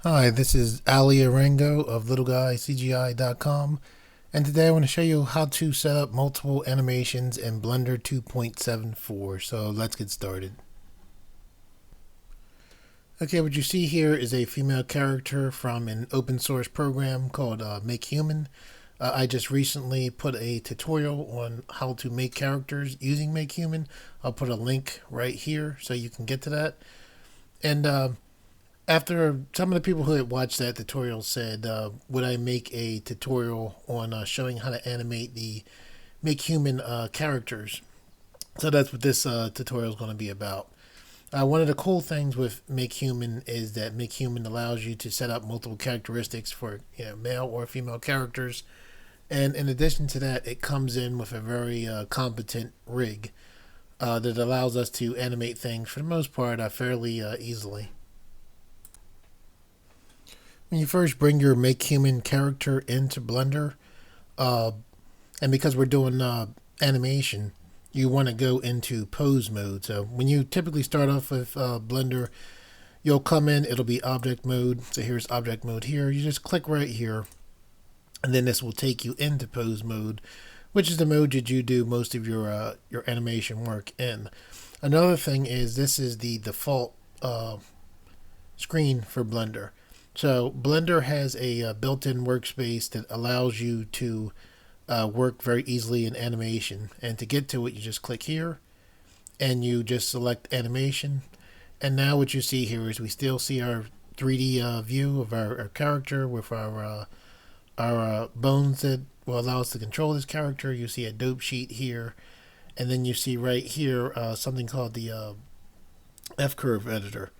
Hi, this is Alimayo Arango of littleguy.cgi.com, and today I want to show you how to set up multiple animations in Blender 2.74. So let's get started. Okay, what you see here is a female character from an open source program called MakeHuman. I just recently put a tutorial on how to make characters using MakeHuman. I'll put a link right here so you can get to that. And after some of the people who had watched that tutorial said, would I make a tutorial on showing how to animate the MakeHuman characters? So that's what this tutorial is going to be about. One of the cool things with MakeHuman is that MakeHuman allows you to set up multiple characteristics for male or female characters, and in addition to that, it comes in with a very competent rig that allows us to animate things for the most part fairly easily. When you first bring your MakeHuman character into Blender, uh, and because we're doing animation, you want to go into pose mode. So when you typically start off with Blender, you'll come in, it'll be object mode. So here's object mode here. You just click right here, and then this will take you into pose mode, which is the mode that you do most of your animation work in. Another thing is this is the default screen for Blender. So Blender has a built-in workspace that allows you to work very easily in animation. And to get to it, you just click here, and you just select animation. And now what you see here is we still see our 3D view of our character with our bones that will allow us to control this character. You see a dope sheet here, and then you see right here something called the F-curve editor.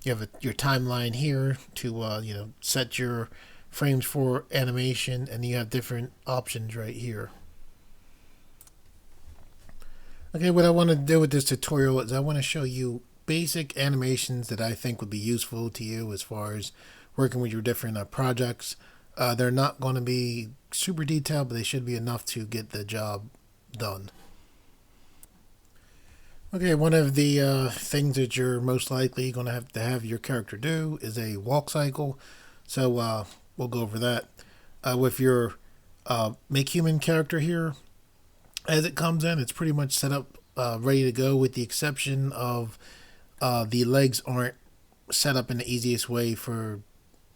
You have your timeline here to set your frames for animation, and you have different options right here. Okay, what I want to do with this tutorial is I want to show you basic animations that I think would be useful to you as far as working with your different projects. They're not going to be super detailed, but they should be enough to get the job done. Okay, one of the things that you're most likely going to have your character do is a walk cycle. So we'll go over that. With your MakeHuman character here, as it comes in, it's pretty much set up, ready to go, with the exception of the legs aren't set up in the easiest way for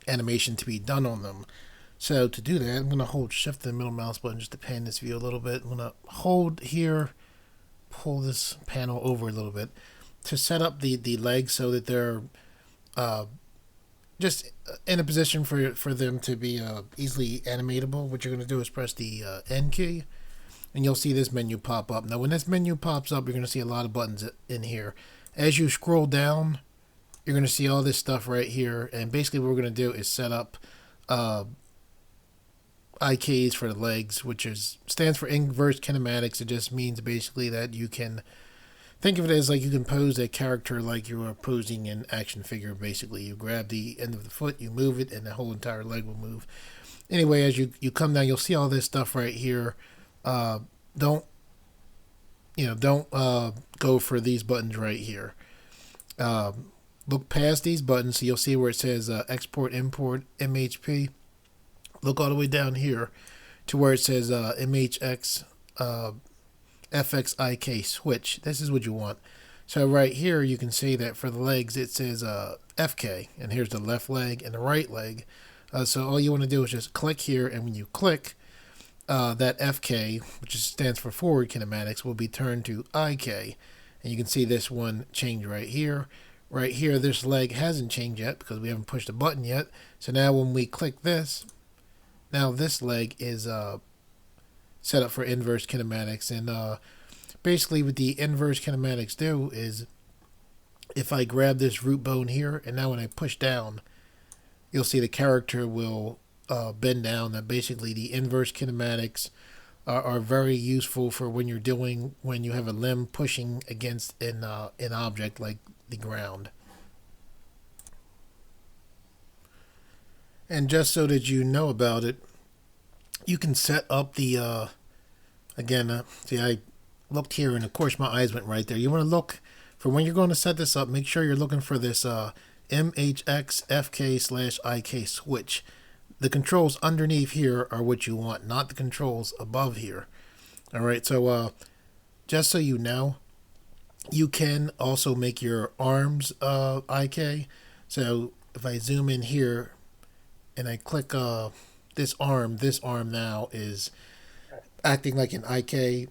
animation to be done on them. So to do that, I'm going to hold shift and the middle mouse button just to pan this view a little bit. I'm going to hold here, pull this panel over a little bit to set up the legs so that they're just in a position for them to be easily animatable. What you're going to do is press the N key, and you'll see this menu pop up. Now when this menu pops up, you're going to see a lot of buttons in here. As you scroll down, you're going to see all this stuff right here, and basically what we're going to do is set up IKs for the legs, which stands for inverse kinematics. It just means basically that you can think of it as like you can pose a character like you are posing an action figure. Basically, you grab the end of the foot, you move it, and the whole entire leg will move. Anyway, as you come down, you'll see all this stuff right here. Don't go for these buttons right here. Look past these buttons, so you'll see where it says export, import, MHP. Look all the way down here to where it says MHX FXIK switch. This is what you want. So right here you can see that for the legs it says FK, and here's the left leg and the right leg. So all you want to do is just click here, and when you click, that FK, which stands for forward kinematics, will be turned to IK. And you can see this one change right here. Right here, this leg hasn't changed yet because we haven't pushed the button yet. So now when we click this, now this leg is set up for inverse kinematics. And basically what the inverse kinematics do is if I grab this root bone here, and now when I push down, you'll see the character will bend down. That basically the inverse kinematics are very useful for when you have a limb pushing against an object like the ground. And just so that you know about it, you can set up the see, I looked here, and of course my eyes went right there. You want to look for when you're going to set this up. Make sure you're looking for this MHX/FK/IK switch. The controls underneath here are what you want, not the controls above here. All right, so just so you know, you can also make your arms IK. So if I zoom in here and I click this arm now is acting like an IK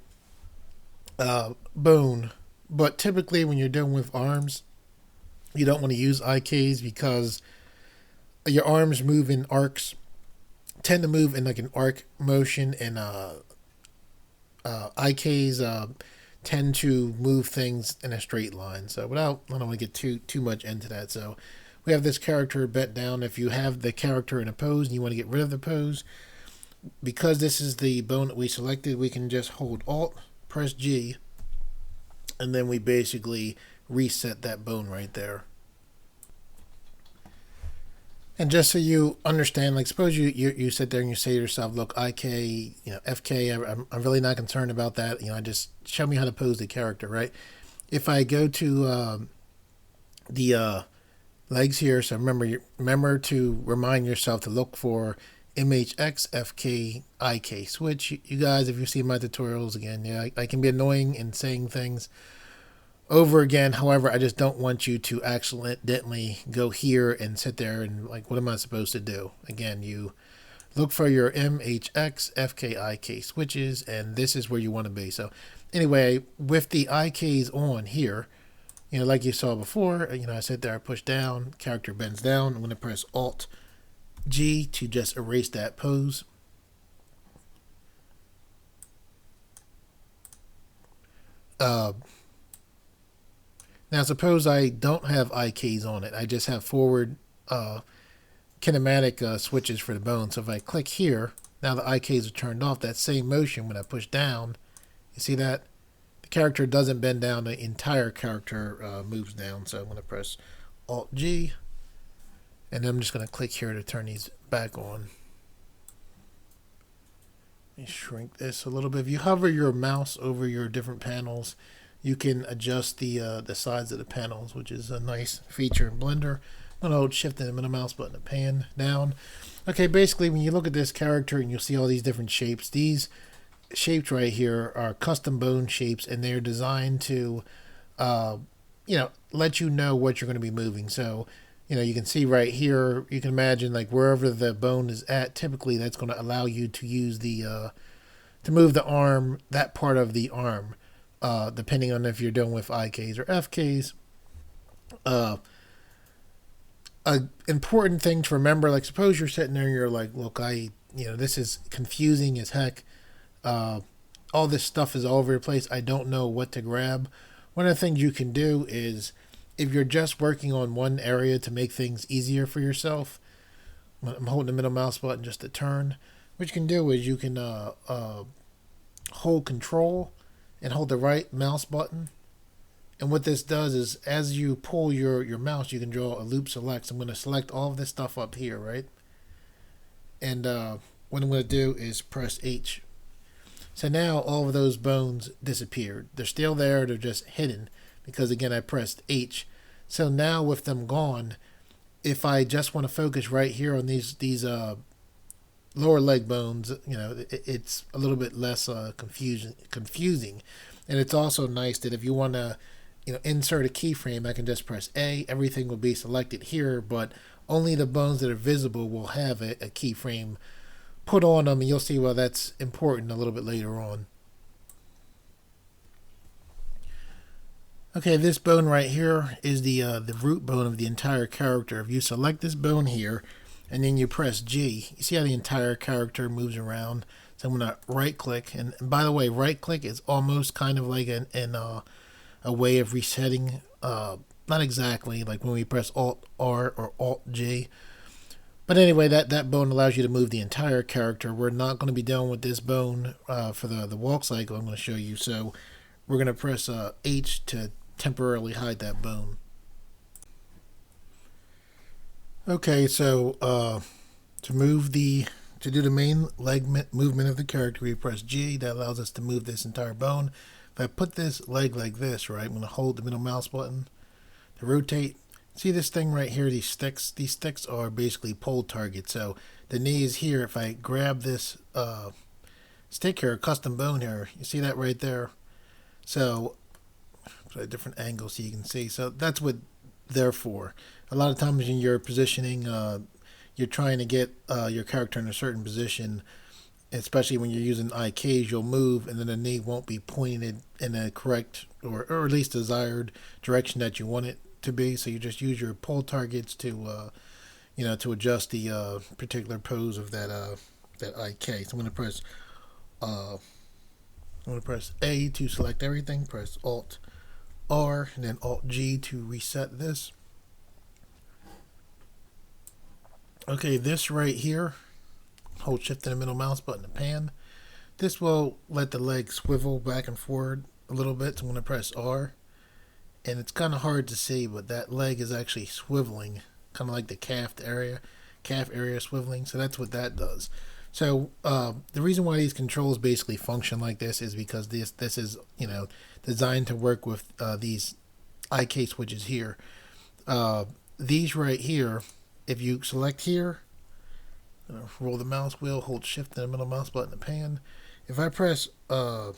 bone. But typically when you're dealing with arms, you don't want to use IKs because your arms move in arcs, tend to move in like an arc motion, and IKs tend to move things in a straight line. So I don't want to get too much into that. So we have this character bent down. If you have the character in a pose and you want to get rid of the pose, because this is the bone that we selected, we can just hold Alt, press G, and then we basically reset that bone right there. And just so you understand, like suppose you sit there and you say to yourself, look, IK, FK, I'm really not concerned about that. Just show me how to pose the character, right? If I go to the legs here, so remember to remind yourself to look for MHX, FK, IK switch. You guys, if you see my tutorials, again, I can be annoying in saying things over again. However, I just don't want you to accidentally go here and sit there and like, what am I supposed to do? Again, you look for your MHX, FK, IK switches, and this is where you want to be. So anyway, with the IKs on here, like you saw before, I sit there, I push down, character bends down. I'm going to press Alt G to just erase that pose. Now suppose I don't have IKs on it. I just have forward kinematic switches for the bone. So if I click here, now the IKs are turned off. That same motion when I push down, you see that? The character doesn't bend down, the entire character moves down. So I'm going to press Alt G, and then I'm just going to click here to turn these back on. Let me shrink this a little bit. If you hover your mouse over your different panels, you can adjust the size of the panels, which is a nice feature in Blender. I'm going to hold Shift and the middle mouse button to pan down. Okay, basically when you look at this character and you'll see all these different shapes, these shapes right here are custom bone shapes, and they're designed to let you know what you're going to be moving. So you can see right here, you can imagine like wherever the bone is at, typically that's going to allow you to use the to move the arm, that part of the arm, depending on if you're dealing with IKs or FKs. An important thing to remember, like suppose you're sitting there and you're like, look, this is confusing as heck. All this stuff is all over the place. I don't know what to grab. One of the things you can do is, if you're just working on one area to make things easier for yourself, I'm holding the middle mouse button just to turn. What you can do is you can hold Control and hold the right mouse button. And what this does is, as you pull your mouse, you can draw a loop select. So I'm going to select all of this stuff up here, right? And what I'm going to do is press H. So now all of those bones disappeared. They're still there, they're just hidden because again I pressed H. So now with them gone, if I just want to focus right here on these lower leg bones, it's a little bit less confusing. And it's also nice that if you want to insert a keyframe, I can just press A. Everything will be selected here, but only the bones that are visible will have a keyframe put on them, and you'll see why that's important a little bit later on. Okay, this bone right here is the root bone of the entire character. If you select this bone here and then you press G, you see how the entire character moves around. So I'm going to right click, and by the way, right click is almost kind of like a way of resetting, not exactly like when we press Alt R or Alt J. But anyway, that bone allows you to move the entire character. We're not going to be dealing with this bone for the walk cycle I'm going to show you. So we're going to press H to temporarily hide that bone. Okay, so to do the main leg movement of the character, we press G. That allows us to move this entire bone. If I put this leg like this, right, I'm going to hold the middle mouse button to rotate. See this thing right here, these sticks? These sticks are basically pole targets. So the knee is here. If I grab this stick here, custom bone here, you see that right there? So, a different angle so you can see. So that's what they're for. A lot of times in your positioning, you're trying to get your character in a certain position, especially when you're using IKs, you'll move and then the knee won't be pointed in a correct or at least desired direction that you want it to be. So you just use your pole targets to to adjust the particular pose of that IK. So I'm going to press A to select everything. Press Alt R and then Alt G to reset this. Okay, this right here, hold Shift and the middle mouse button to pan. This will let the leg swivel back and forward a little bit. So I'm going to press R. And it's kind of hard to see, but that leg is actually swiveling, kind of like the calf area swiveling. So that's what that does. So the reason why these controls basically function like this is because this is designed to work with these IK switches here. These right here, if you select here, roll the mouse wheel, hold Shift and the middle mouse button to pan. If I press R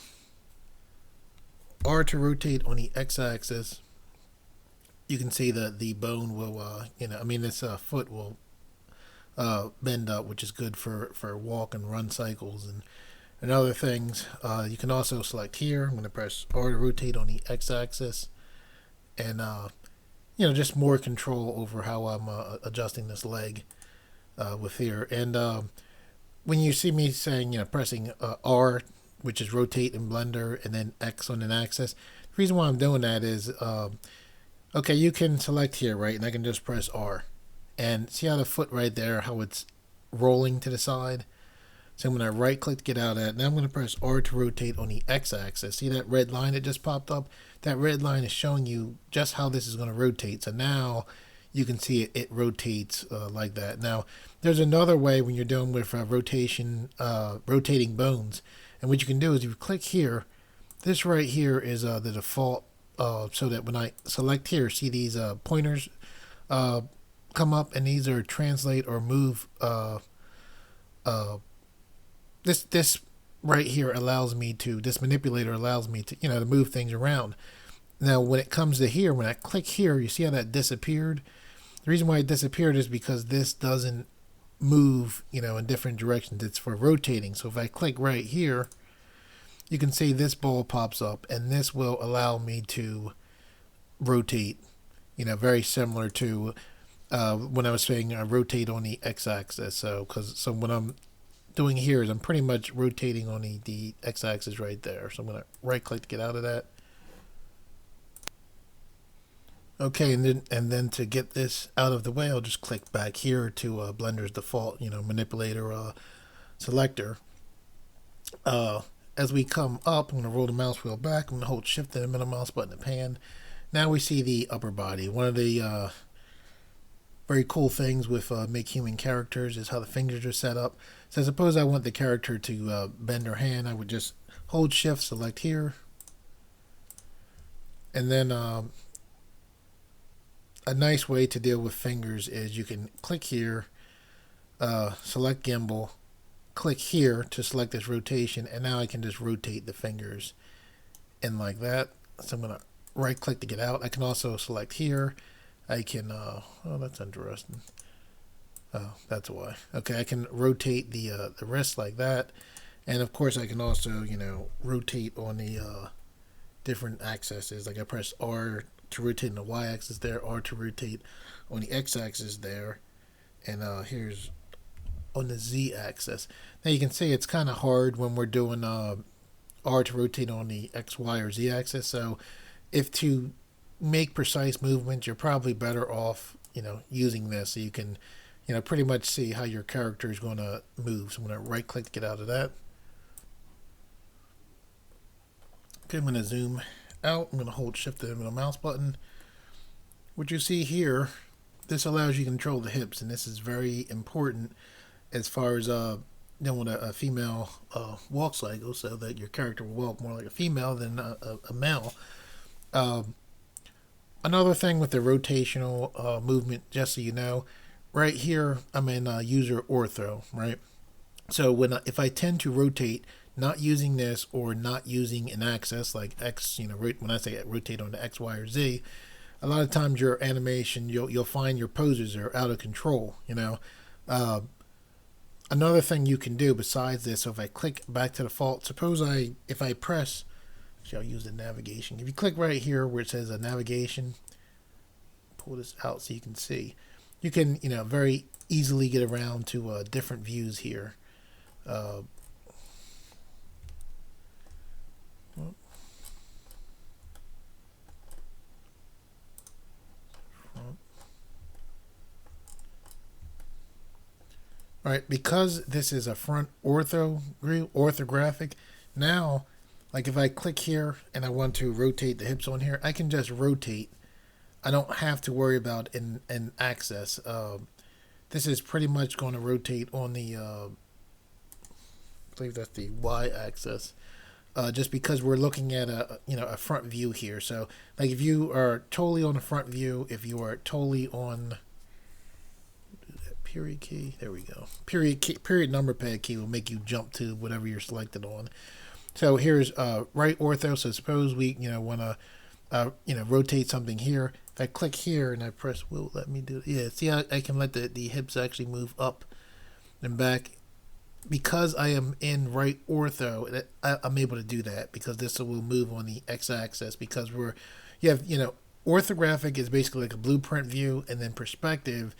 to rotate on the X-axis, you can see that the bone will, this foot will bend up, which is good for walk and run cycles and other things. You can also select here. I'm going to press R to rotate on the X-axis, and just more control over how I'm adjusting this leg with here. And when you see me saying, pressing R, which is rotate in Blender, and then X on an axis, the reason why I'm doing that is, okay, you can select here, right, and I can just press R. And see how the foot right there, how it's rolling to the side? So I'm going to right click to get out of that. Now I'm going to press R to rotate on the X axis. See that red line that just popped up? That red line is showing you just how this is going to rotate. So now you can see it rotates like that. Now there's another way when you're dealing with rotating bones. And what you can do is if you click here, this right here is the default, so that when I select here, see these pointers come up, and these are translate or move. This right here allows me to, this manipulator allows me to, to move things around. Now when it comes to here, when I click here, you see how that disappeared? The reason why it disappeared is because this doesn't move, in different directions. It's for rotating. So if I click right here, you can see this ball pops up, and this will allow me to rotate, very similar to when I was saying rotate on the X-axis. So what I'm doing here is I'm pretty much rotating on the X-axis right there. So I'm going to right click to get out of that. Okay, and then to get this out of the way, I'll just click back here to Blender's default, manipulator selector. As we come up, I'm going to roll the mouse wheel back. I'm going to hold Shift and the middle mouse button to pan. Now we see the upper body. One of the very cool things with MakeHuman characters is how the fingers are set up. So suppose I want the character to bend her hand, I would just hold Shift, select here, and then a nice way to deal with fingers is you can click here, select gimbal, click here to select this rotation, and now I can just rotate the fingers in like that. So I'm going to right click to get out. I can also select here. I can, oh, that's interesting. Oh, that's why. Okay, I can rotate the wrist like that. And of course I can also, rotate on the different axes. Like I press R to rotate on the Y axis there, R to rotate on the X axis there. And here's on the Z axis. Now you can see it's kind of hard when we're doing R to rotate on the X, Y, or Z axis. So if to make precise movements, you're probably better off, using this so you can, pretty much see how your character is going to move. So I'm going to right click to get out of that. Okay, I'm going to zoom out. I'm going to hold Shift and the middle mouse button. What you see here, this allows you to control the hips, and this is very important as far as doing a female walk cycle, so that your character will walk more like a female than a male. Another thing with the rotational movement, just so you know, right here I'm in user ortho, right? So if I tend to rotate, not using this or not using an axis like X, when I say rotate on the X, Y, or Z, a lot of times your animation, you'll find your poses are out of control. Uh, Another thing you can do besides this, so if I click back to the default, if I press, actually I'll use the navigation. If you click right here where it says a navigation, pull this out so you can see. You can, very easily get around to different views here. Uh, All right, because this is a front orthographic, now, like if I click here and I want to rotate the hips on here, I can just rotate. I don't have to worry about an axis. This is pretty much going to rotate on the, I believe that's the Y axis. Just because we're looking at a front view here. So like if you are totally on the front view, if you are totally on period key, there we go. Period number pad key will make you jump to whatever you're selected on. So here's right ortho. So suppose we want to rotate something here. If I click here and I press, will let me do it. Yeah, see how I can let the hips actually move up and back. Because I am in right ortho, I'm able to do that because this will move on the x-axis. Because orthographic is basically like a blueprint view, and then perspective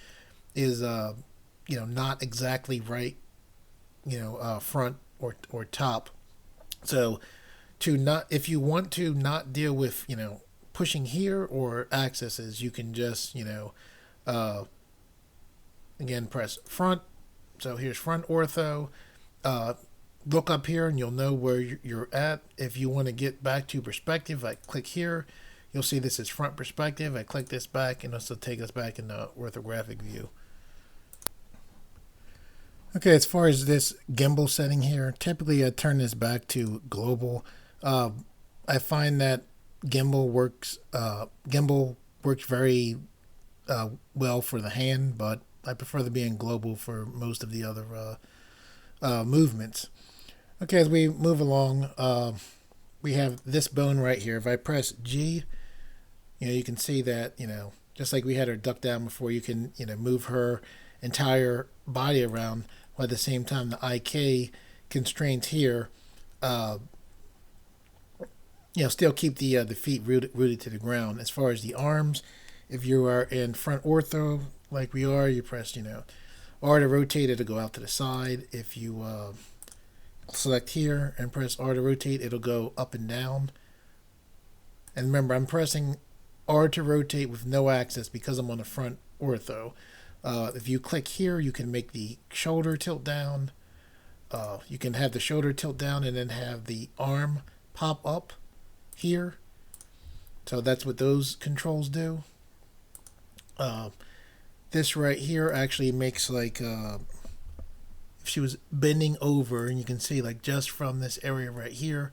is not exactly right, front or top. So if you want to not deal with pushing here or axes, you can just again press front. So here's front ortho. Look up here and you'll know where you're at. If you want to get back to perspective, I click here. You'll see this is front perspective. I click this back and this will take us back in the orthographic view. Okay, as far as this gimbal setting here, typically I turn this back to global. I find that gimbal works very well for the hand, but I prefer to be in global for most of the other movements. Okay, as we move along, we have this bone right here. If I press G, you can see that, just like we had her duck down before, you can, move her entire body around, while at the same time the IK constraints here, still keep the feet rooted to the ground. As far as the arms, if you are in front ortho, like we are, you press, R to rotate, it'll go out to the side. If you select here and press R to rotate, it'll go up and down. And remember, I'm pressing R to rotate with no axis because I'm on the front ortho. If you click here, you can make the shoulder tilt down. You can have the shoulder tilt down and then have the arm pop up here. So that's what those controls do. This right here actually makes like if she was bending over, and you can see like just from this area right here,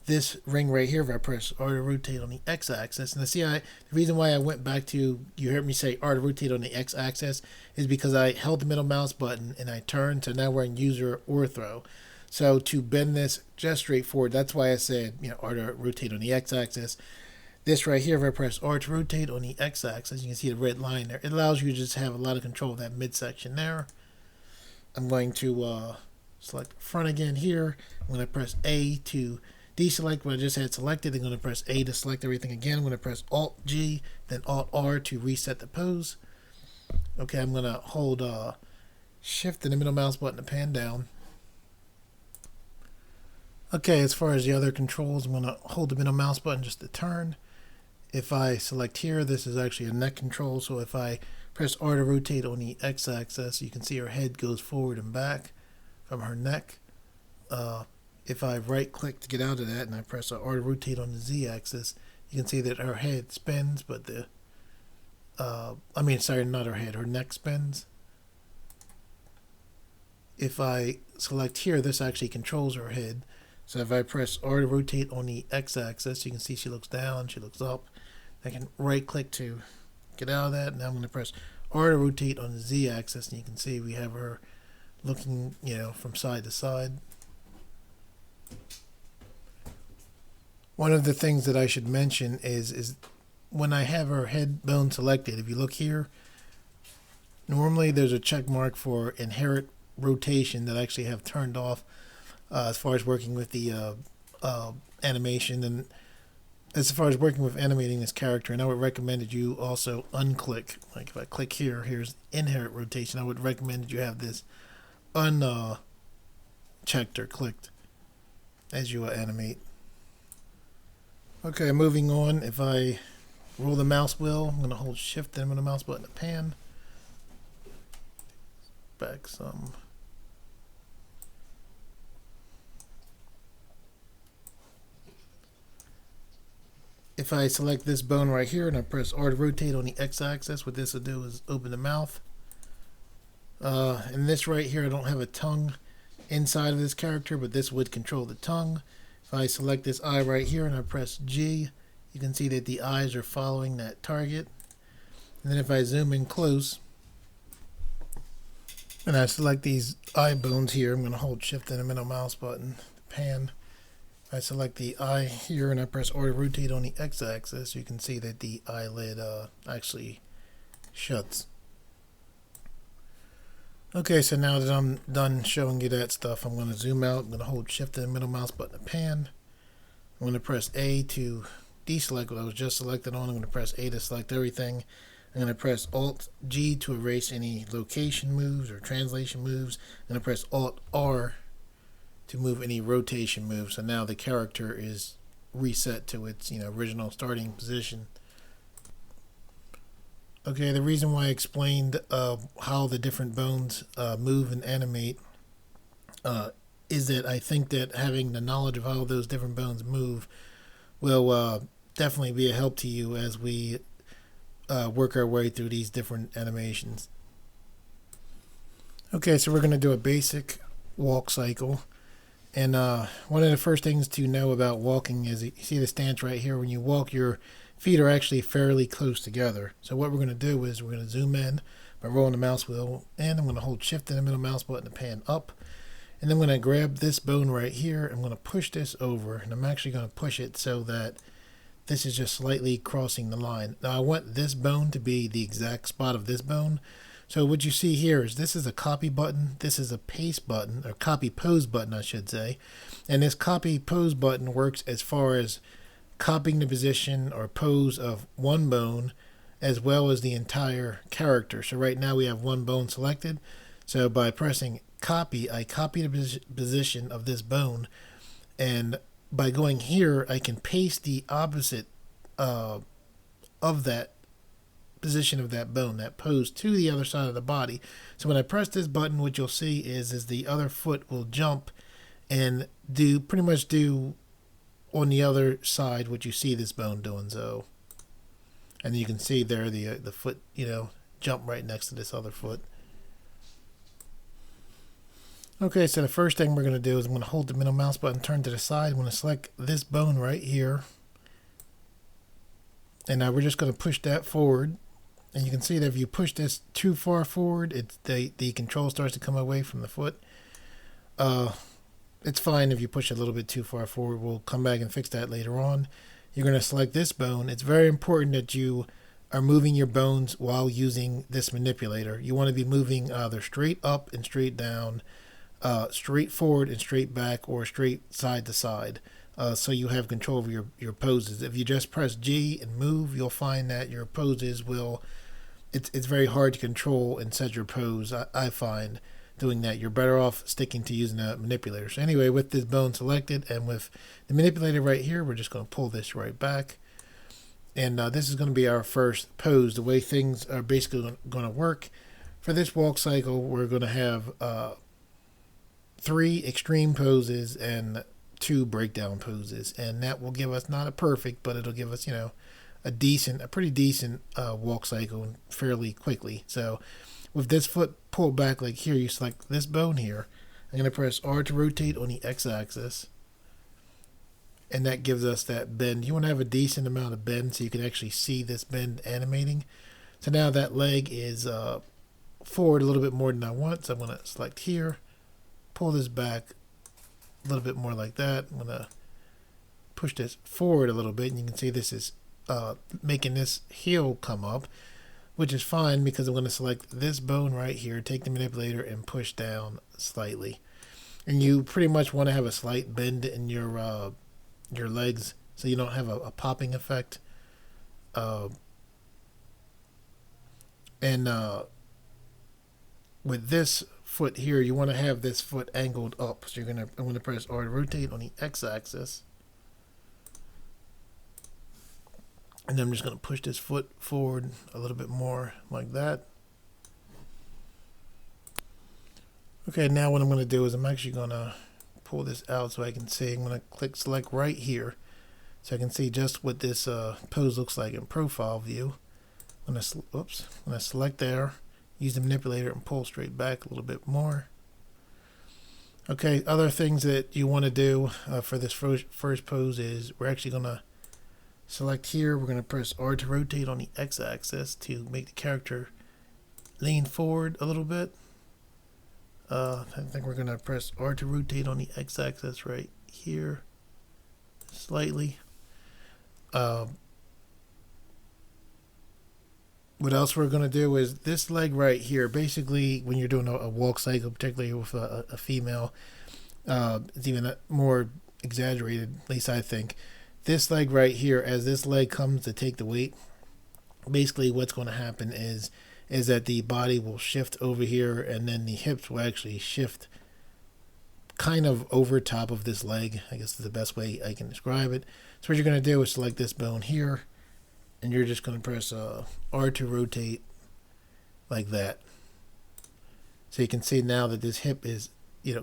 this ring right here, if I press R to rotate on the x-axis, and the reason why I went back to, you heard me say R to rotate on the x-axis, is because I held the middle mouse button and I turned, so now we're in user ortho. So to bend this just straight forward, that's why I said R to rotate on the x-axis. This right here, if I press R to rotate on the x-axis, you can see the red line there. It allows you to just have a lot of control of that midsection there. I'm going to select front again here. I'm going to press A to deselect what I just had selected. I'm going to press A to select everything again. I'm going to press Alt-G, then Alt-R to reset the pose. Okay, I'm going to hold Shift and the middle mouse button to pan down. Okay, as far as the other controls, I'm going to hold the middle mouse button just to turn. If I select here, this is actually a neck control, so if I press R to rotate on the x-axis, you can see her head goes forward and back from her neck. If I right-click to get out of that and I press R to rotate on the z-axis, you can see that her head spins, but not her head, her neck spins. If I select here, this actually controls her head. So if I press R to rotate on the x-axis, you can see she looks down, she looks up. I can right click to get out of that. Now I'm going to press R to rotate on the Z axis, and you can see we have her looking, from side to side. One of the things that I should mention is when I have her head bone selected, if you look here, normally there's a check mark for inherit rotation that I actually have turned off as far as working with the animation, and as far as working with animating this character. And I would recommend that you also unclick. Like if I click here, here's inherit rotation. I would recommend that you have this unchecked or clicked as you animate. Okay, moving on. If I roll the mouse wheel, I'm going to hold shift and the mouse button to pan. Back some. If I select this bone right here and I press R to rotate on the x-axis, what this will do is open the mouth. And this right here, I don't have a tongue inside of this character, but this would control the tongue. If I select this eye right here and I press G, you can see that the eyes are following that target. And then if I zoom in close and I select these eye bones here, I'm going to hold shift and the middle mouse button to pan. If I select the eye here and I press R to rotate on the x-axis, you can see that the eyelid actually shuts. Okay, so now that I'm done showing you that stuff, I'm going to zoom out. I'm going to hold shift and the middle mouse button to pan. I'm going to press A to deselect what I was just selected on. I'm going to press A to select everything. I'm going to press Alt G to erase any location moves or translation moves. I'm going to press Alt R to move any rotation moves. So now the character is reset to its original starting position. Okay, the reason why I explained how the different bones move and animate is that I think that having the knowledge of how those different bones move will definitely be a help to you as we work our way through these different animations. Okay, so we're going to do a basic walk cycle. And one of the first things to know about walking is you see the stance right here. When you walk, your feet are actually fairly close together. So what we're going to do is we're going to zoom in by rolling the mouse wheel, and I'm going to hold shift and the middle mouse button to pan up. And then I'm going to grab this bone right here. I'm going to push this over, and I'm actually going to push it so that this is just slightly crossing the line. Now I want this bone to be the exact spot of this bone. So what you see here is this is a copy button, this is a paste button, or copy pose button I should say. And this copy pose button works as far as copying the position or pose of one bone as well as the entire character. So right now we have one bone selected. So by pressing copy, I copy the position of this bone, and by going here I can paste the opposite of that position of that bone, that pose, to the other side of the body. So when I press this button, what you'll see is the other foot will jump and pretty much do on the other side what you see this bone doing. So, and you can see there the foot jump right next to this other foot. Okay, so the first thing we're going to do is I'm going to hold the middle mouse button, turn to the side. I'm going to select this bone right here, and now we're just going to push that forward. And you can see that if you push this too far forward, the control starts to come away from the foot. It's fine if you push a little bit too far forward. We'll come back and fix that later on. You're going to select this bone. It's very important that you are moving your bones while using this manipulator. You want to be moving either straight up and straight down, straight forward and straight back, or straight side to side. So you have control over your poses. If you just press G and move, you'll find that your poses will, it's very hard to control and set your pose. I find doing that. You're better off sticking to using a manipulator. So anyway, with this bone selected and with the manipulator right here, we're just going to pull this right back. And this is going to be our first pose. The way things are basically going to work for this walk cycle, we're going to have 3 extreme poses and 2 breakdown poses, and that will give us not a perfect, but it'll give us a pretty decent walk cycle fairly quickly. So with this foot pulled back like here, you select this bone here. I'm going to press R to rotate on the x-axis, and that gives us that bend. You want to have a decent amount of bend so you can actually see this bend animating. So now that leg is forward a little bit more than I want, so I'm going to select here, pull this back a little bit more like that. I'm going to push this forward a little bit, and you can see this is making this heel come up, which is fine because I'm going to select this bone right here, take the manipulator, and push down slightly. And you pretty much want to have a slight bend in your legs so you don't have a popping effect. And with this foot here, you want to have this foot angled up. So I'm going to press R to rotate on the X-axis. And then I'm just going to push this foot forward a little bit more like that. Okay, now what I'm going to do is I'm actually going to pull this out so I can see. I'm going to click select right here so I can see just what this pose looks like in profile view. I'm going to select there, use the manipulator and pull straight back a little bit more. Okay, other things that you want to do for this first pose is we're actually going to select here. We're going to press R to rotate on the X-axis to make the character lean forward a little bit. I think we're going to press R to rotate on the X-axis right here slightly. What else we're going to do is this leg right here. Basically, when you're doing a walk cycle, particularly with a female, it's even more exaggerated, at least I think. This leg right here, as this leg comes to take the weight, basically what's going to happen is that the body will shift over here, and then the hips will actually shift kind of over top of this leg. I guess is the best way I can describe it. So what you're going to do is select this bone here, and you're just going to press R to rotate like that. So you can see now that this hip is,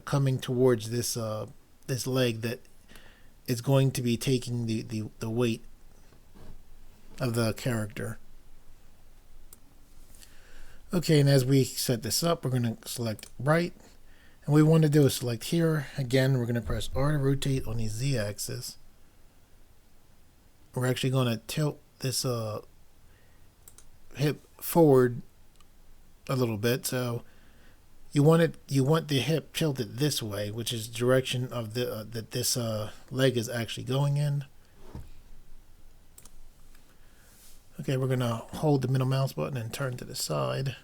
coming towards this this leg that is going to be taking the weight of the character. Okay, and as we set this up, we're going to select right, and what we want to do is select here. Again, we're going to press R to rotate on the Z-axis. We're actually going to tilt this hip forward a little bit, so you want the hip tilted this way, which is the direction of that this leg is actually going in. Okay, we're going to hold the middle mouse button and turn to the side.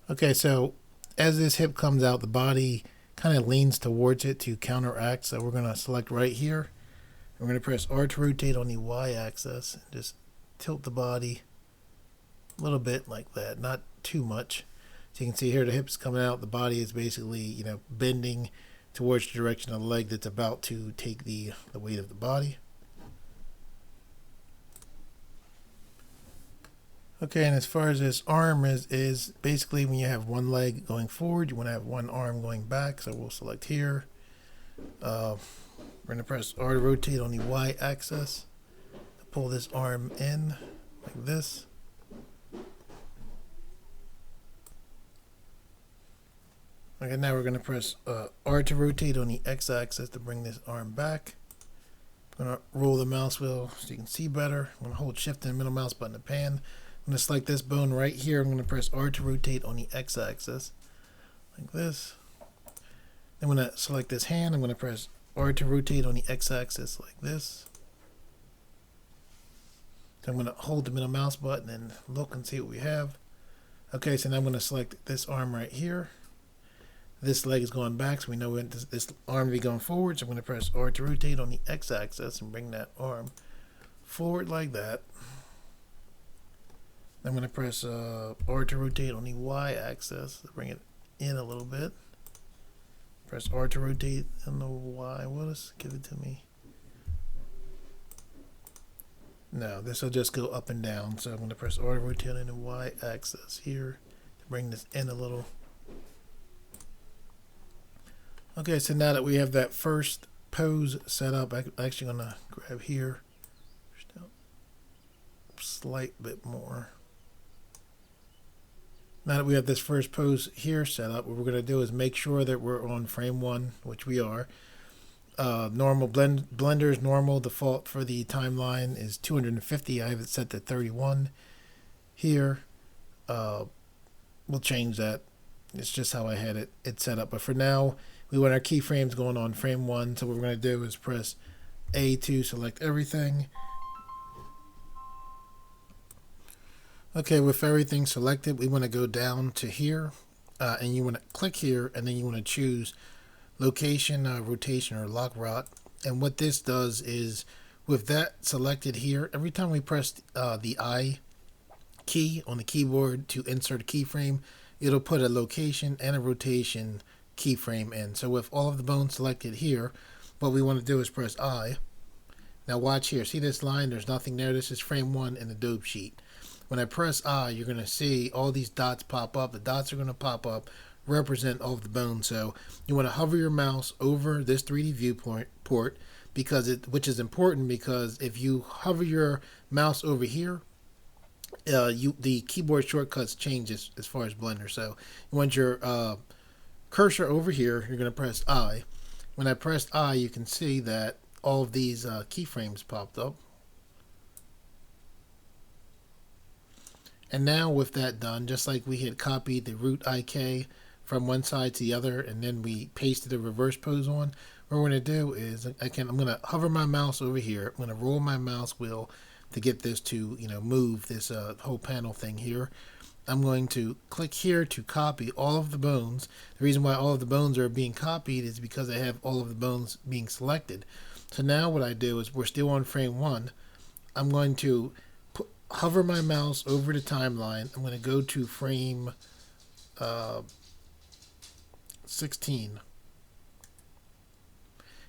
Okay, so as this hip comes out, the body kind of leans towards it to counteract. So we're going to select right here. We're going to press R to rotate on the Y-axis and just tilt the body a little bit like that, not too much. So you can see here the hips coming out. The body is basically, bending towards the direction of the leg that's about to take the weight of the body. Okay, and as far as this arm is basically when you have one leg going forward, you want to have one arm going back. So we'll select here. We're going to press R to rotate on the Y-axis to pull this arm in like this. Okay, now we're going to press R to rotate on the X-axis to bring this arm back. I'm going to roll the mouse wheel so you can see better. I'm going to hold Shift and the middle mouse button to pan. I'm going to select this bone right here. I'm going to press R to rotate on the X-axis like this. Then I'm going to select this hand. I'm going to press R to rotate on the X-axis like this. So I'm going to hold the middle mouse button and look and see what we have. Okay, so now I'm going to select this arm right here. This leg is going back, so we know this arm to be going forward. So I'm going to press R to rotate on the X-axis and bring that arm forward like that. I'm going to press R to rotate on the Y-axis to bring it in a little bit. Press R to rotate on the Y. Willis, give it to me. No, this will just go up and down. So I'm going to press R to rotate on the Y-axis here to bring this in a little. Okay, so now that we have that first pose set up, I'm actually going to grab here, just a slight bit more. Now that we have this first pose here set up, what we're going to do is make sure that we're on frame 1, which we are. Normal Blender's normal default for the timeline is 250. I have it set to 31 here. We'll change that. It's just how I had it set up. But for now, we want our keyframes going on frame 1. So what we're going to do is press A to select everything. Okay, with everything selected, we want to go down to here, and you want to click here, and then you want to choose location, rotation, or lock rot. And what this does is, with that selected here, every time we press the I key on the keyboard to insert a keyframe, it'll put a location and a rotation keyframe in. So with all of the bones selected here, what we want to do is press I. Now watch here. See this line? There's nothing there. This is frame 1 in the dope sheet. When I press I, you're going to see all these dots pop up. The dots are going to pop up, represent all of the bones. So you want to hover your mouse over this 3D viewport, which is important because if you hover your mouse over here, the keyboard shortcuts change as far as Blender. So you want your cursor over here. You're going to press I. When I pressed I, you can see that all of these keyframes popped up. And now with that done, just like we had copied the root IK from one side to the other, and then we pasted a reverse pose on, what we're going to do is, I'm going to hover my mouse over here. I'm going to roll my mouse wheel to get this to, move this whole panel thing here. I'm going to click here to copy all of the bones. The reason why all of the bones are being copied is because I have all of the bones being selected. So now what I do is, we're still on frame 1. I'm going to hover my mouse over the timeline. I'm going to go to frame 16.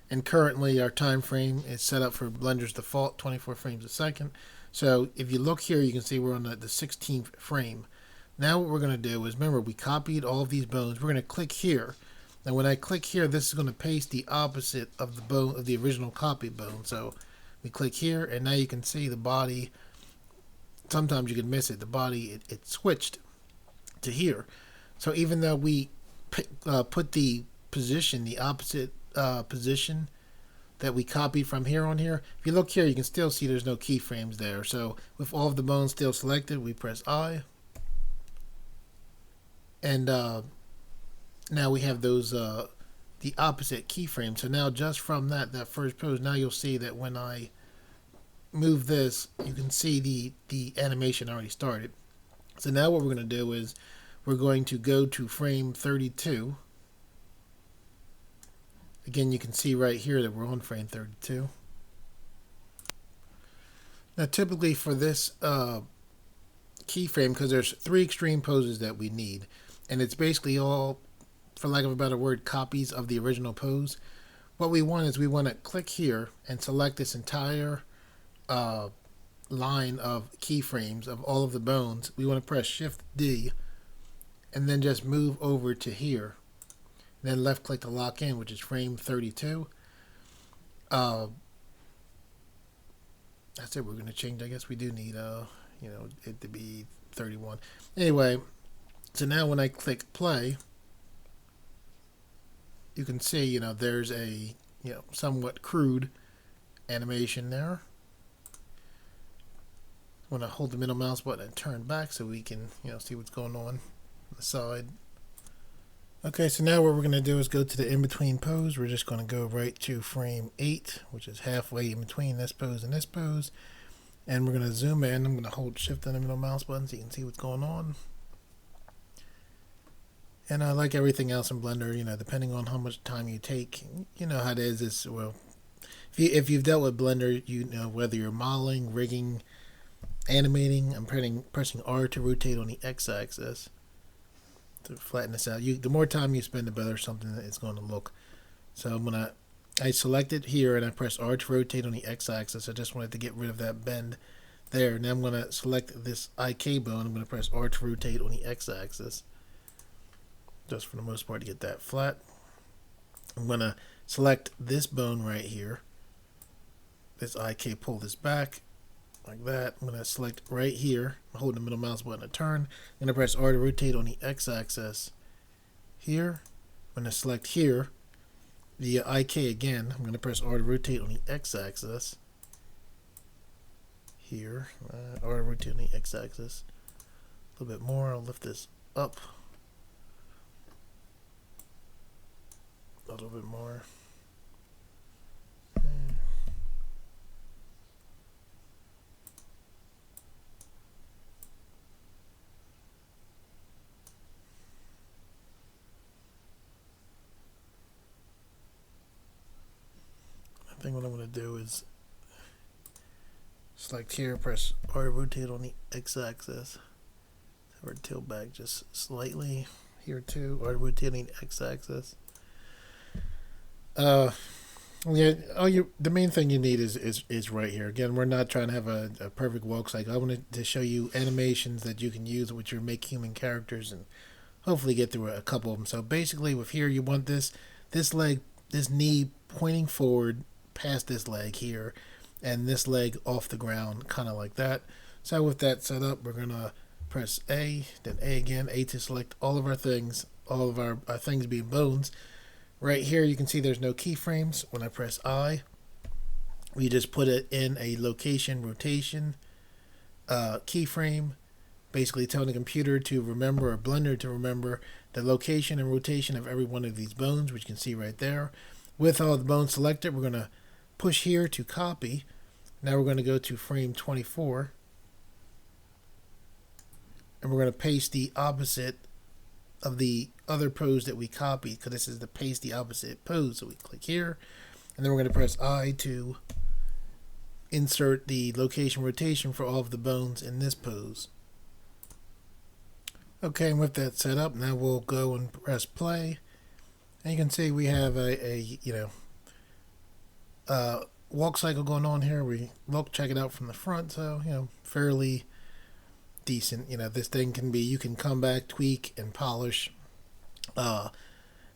And currently our time frame is set up for Blender's default 24 frames a second. So if you look here, you can see we're on the 16th frame. Now what we're going to do is, remember, we copied all of these bones. We're going to click here. Now when I click here, this is going to paste the opposite of the bone of the original copy bone. So we click here, and now you can see the body. Sometimes you can miss it. The body, it switched to here. So even though we put the position, the opposite position that we copied from here on here, if you look here, you can still see there's no keyframes there. So with all of the bones still selected, we press I. And now we have those the opposite keyframe. So now just from that first pose, now you'll see that when I move this, you can see the animation already started. So now what we're going to do is, we're going to go to frame 32. Again, you can see right here that we're on frame 32. Now typically for this keyframe, because there's 3 extreme poses that we need, and it's basically all, for lack of a better word, copies of the original pose. What we want is, we want to click here and select this entire line of keyframes of all of the bones. We want to press Shift D and then just move over to here. And then left click to lock in, which is frame 32. That's it. We're going to change. I guess we do need it to be 31. Anyway, so now when I click play, you can see there's a somewhat crude animation there. I want to hold the middle mouse button and turn back so we can see what's going on the side. Okay, so now what we're going to do is go to the in-between pose. We're just going to go right to frame 8, which is halfway in between this pose and this pose. And we're going to zoom in. I'm going to hold Shift on the middle mouse button so you can see what's going on. And like everything else in Blender, depending on how much time you take, you know how it is. It's, well, if you've dealt with Blender, you know whether you're modeling, rigging, animating. I'm pressing R to rotate on the X-axis to flatten this out. The more time you spend, the better something is going to look. So I select it here and I press R to rotate on the X-axis. I just wanted to get rid of that bend there. Now I'm going to select this IK bone. I'm going to press R to rotate on the X-axis, just for the most part to get that flat. I'm going to select this bone right here, this IK, pull this back, like that. I'm going to select right here, hold the middle mouse button to turn. I'm going to press R to rotate on the x-axis here. I'm going to select here, the IK again. I'm going to press R to rotate on the x-axis here. R to rotate on the x-axis. A little bit more. I'll lift this up a little bit more. I think what I'm going to do is select here, press R to rotate on the x-axis. Or tilt back just slightly here too, or rotating the x-axis. Yeah, the main thing you need is right here. Again, we're not trying to have a perfect walk cycle. I wanted to show you animations that you can use with your MakeHuman characters and hopefully get through a couple of them. So basically, with here, you want this leg, this knee pointing forward past this leg here, and this leg off the ground, kind of like that. So with that set up, we're gonna press A, then A again, A to select all of our things, all of our things being bones. Right here, you can see there's no keyframes. When I press I, we just put it in a location rotation keyframe, basically telling the computer to remember, or Blender to remember, the location and rotation of every one of these bones, which you can see right there. With all the bones selected, we're going to push here to copy. Now we're going to go to frame 24. And we're going to paste the opposite of the other pose that we copied, because this is the paste the opposite pose. So we click here, and then we're going to press I to insert the location rotation for all of the bones in this pose. Okay, and with that set up, now we'll go and press play, and you can see we have a walk cycle going on here. We check it out from the front, so fairly decent. This thing can be, you can come back, tweak, and polish. And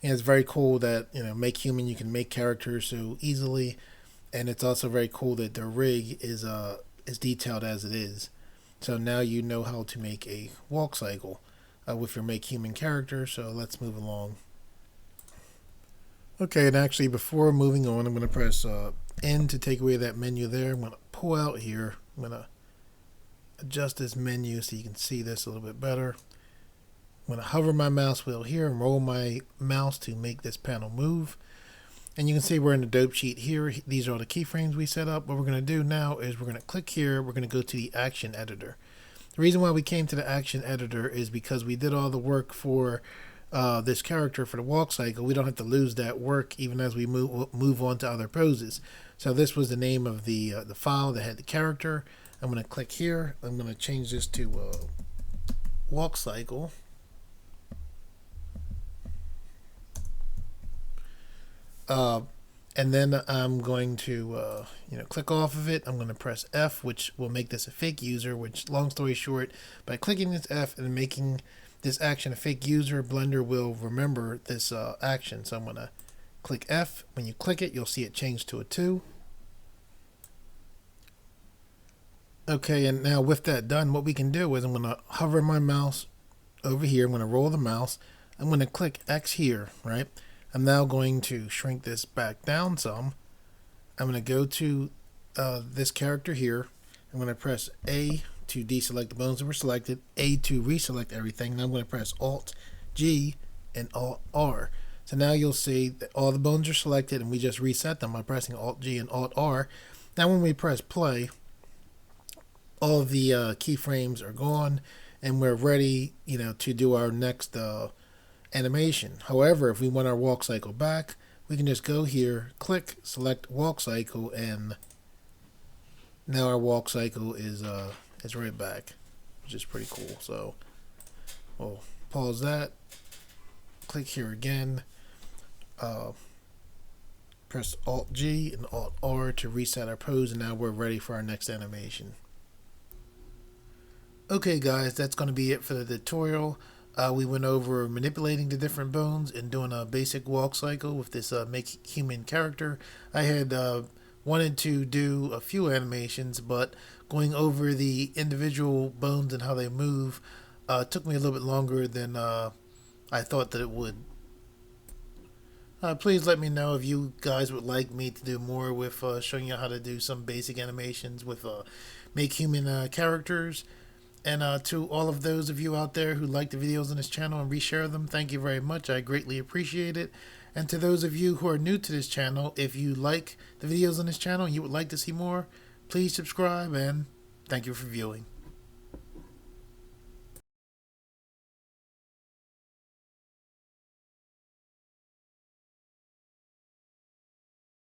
it's very cool that MakeHuman, you can make characters so easily, and it's also very cool that the rig is detailed as it is. So now you know how to make a walk cycle with your MakeHuman character. So let's move along. Okay, and actually before moving on, I'm going to press N to take away that menu there. I'm going to pull out here. I'm going to adjust this menu so you can see this a little bit better. I'm going to hover my mouse wheel here and roll my mouse to make this panel move. And you can see we're in the dope sheet here. These are all the keyframes we set up. What we're going to do now is we're going to click here. We're going to go to the action editor. The reason why we came to the action editor is because we did all the work for this character for the walk cycle. We don't have to lose that work even as we move on to other poses. So this was the name of the file that had the character. I'm going to click here. I'm going to change this to walk cycle. And then I'm going to click off of it. I'm going to press F, which will make this a fake user, which, long story short, by clicking this F and making this action a fake user, Blender will remember this action. So I'm going to click F. When you click it, you'll see it change to a 2. Okay, and now with that done, what we can do is I'm going to hover my mouse over here. I'm going to roll the mouse. I'm going to click X here, right? I'm now going to shrink this back down some. I'm going to go to this character here. I'm going to press A to deselect the bones that were selected, A to reselect everything, and I'm going to press Alt G and Alt R. So now you'll see that all the bones are selected, and we just reset them by pressing Alt G and Alt R. Now when we press play, all of the keyframes are gone, and we're ready, to do our next animation. However, if we want our walk cycle back, we can just go here, click, select walk cycle, and now our walk cycle is right back, which is pretty cool. So we'll pause that, click here again, press Alt G and Alt R to reset our pose, and now we're ready for our next animation. Okay guys, that's going to be it for the tutorial. We went over manipulating the different bones and doing a basic walk cycle with this MakeHuman character. I had wanted to do a few animations, but going over the individual bones and how they move took me a little bit longer than I thought that it would. Please let me know if you guys would like me to do more with showing you how to do some basic animations with MakeHuman characters. And to all of those of you out there who like the videos on this channel and reshare them, thank you very much. I greatly appreciate it. And to those of you who are new to this channel, if you like the videos on this channel and you would like to see more, please subscribe and thank you for viewing.